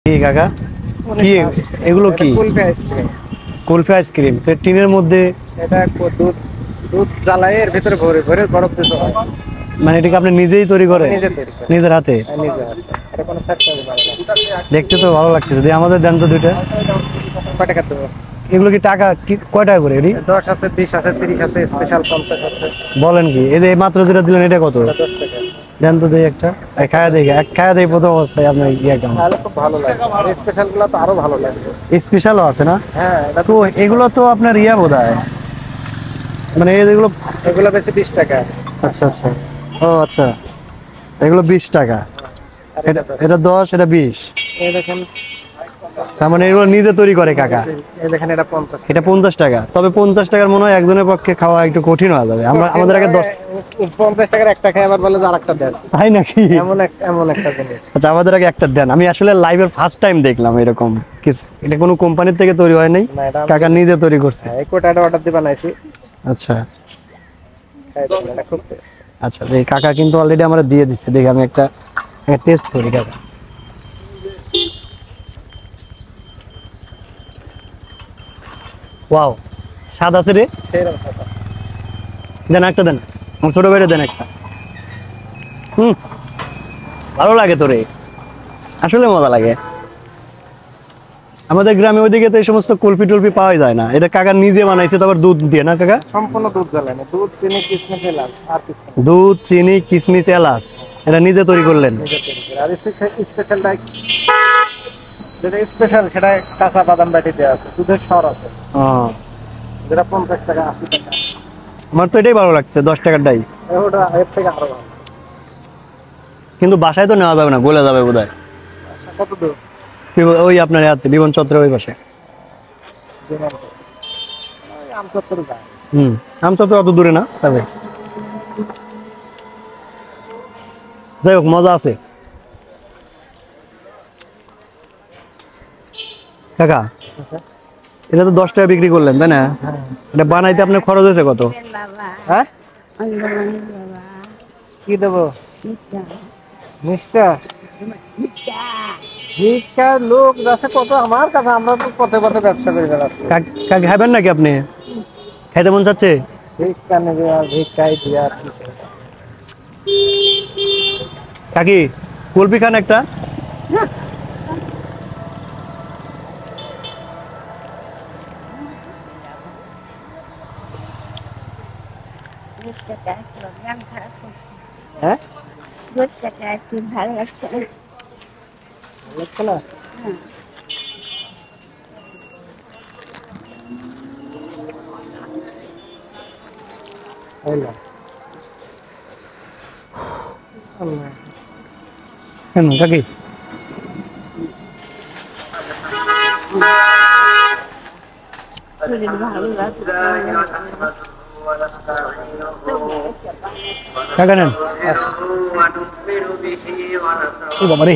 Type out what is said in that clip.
কি কাকা কি এগুলো কি কুলফি আইসক্রিম? কুলফি আইসক্রিম তো টিনের মধ্যে এটা দুধ দুধ জ্বালায় এর ভিতরে ভরে ভরে বরফ দিতে হয়। মানে এটাকে আপনি নিজেই তৈরি করেন? নিজে তৈরি করি নিজের হাতে? নিজে হাতে। এটা কোনো ফ্যাক্টরি বানায় না। দেখতে তো ভালো লাগতেছে, দিয়ে আমাদের দেন তো দুইটা। কয় টাকা দেবো? এগুলো কি টাকা কি কয় টাকা করে এটি? 10 আছে, 20 আছে, 30 আছে, স্পেশাল 50 আছে। বলেন কি? এই যে মাত্র যেটা দিলেন এটা কত? 10 টাকা। দেন তো দেই একটা, খায়া দেখি, এক খায়া দেই প্রথম অবস্থায় আপনার ইয়ে কেমন। তাহলে খুব ভালো লাগে, এই স্পেশাল গুলো তো আরো ভালো লাগবে। স্পেশালও আছে না? হ্যাঁ, এটা তো এগুলো তো আপনার ইয়া বোধহয়, মানে এগুলো বেশি 20 টাকা। আচ্ছা আচ্ছা, ও আচ্ছা, এগুলো 20 টাকা, এটা 10, এটা 20। এই দেখেন, তার মানে এগুলো নিজে তৈরি করে কাকা? এই দেখেন, এটা 50। এটা 50 টাকা। তবে 50 টাকার মনে হয় একজনের পক্ষে খাওয়া একটু কঠিন হয়ে যাবে। আমাদের আগে 50 টাকার একটা খাই, আবার বলে যে আরেকটা দেন। তাই নাকি? এমন একটা জিনিস। আচ্ছা, আমাদের আগে একটা দেন। আমি আসলে লাইভের ফার্স্ট টাইম দেখলাম এরকম কিছু। এটা কোনো কোম্পানির থেকে তৈরি হয় নাই, কাকা নিজে তৈরি করছে। এই কোটাটা অর্ডার দিয়ে বানাইছি। আচ্ছা এটা খুব আচ্ছা, এই কাকা কিন্তু অলরেডি আমরা দিয়ে দিচ্ছে। দেখি আমি একটা টেস্ট করি কাকা। ওয়াও, স্বাদ আছে রে। দেন একটা, দেন আমার ছোট ভাইরে দেন একটা। ভালো লাগে তো রে, আসলে মজা লাগে। আমাদের গ্রামে ওইদিকে তো এই সমস্ত কুলফি টুলফি পাওয়া যায় না। এটা কাকা নিজে বানাইছে, তারপর দুধ দিয়ে না কাকা? সম্পূর্ণ দুধ জ্বালায় না, দুধ, চিনি, কিশমিশ, এলাচ আর কিছু না। দুধ, চিনি, কিশমিশ, এলাচ এটা নিজে তৈরি করলেন? নিজে তৈরি করে। আর স্পেশালটা যেটা স্পেশাল, সেটা কাঁচা বাদাম বাটি দেওয়া আছে, দুধের সর আছে, যেটা 50 টাকা, 80 টাকা। আমার তো এটাই ভালো লাগছে, 10 টাকারটাই। ওটা এর থেকে আরো ভালো। কিন্তু বাসায় তো নেওয়া যাবে না, গলে যাবে বোধহয়। কত দূর? ওই আপনার হাতে বিমান চত্বরের ওই পাশে। আমচত্বরে যায়। আমচত্বর অত দূরে না, তবে যাই হোক মজা আছে। কাকা এটা তো 10 টাকা বিক্রি করলেন, তাই না? এটা বানাইতে আপনার খরচ হয়েছে কত? হ্যাঁ, কি দেবো? মিষ্টা ভিক্ষা লোক যাচ্ছে কত আমার কাছে, আমরা তো পথে পথে ব্যবসা করে বেড়াচ্ছি। খাবেন নাকি আপনি? খাইতে মন চাচ্ছে? ভিক্ষা নেবে, আর ভিক্ষাই দিয়া। কাকি কুলফি খান একটা? হ্যাঁ, ভালো লাগছে না। কাকি কাকা নেন। ও বাবা রে।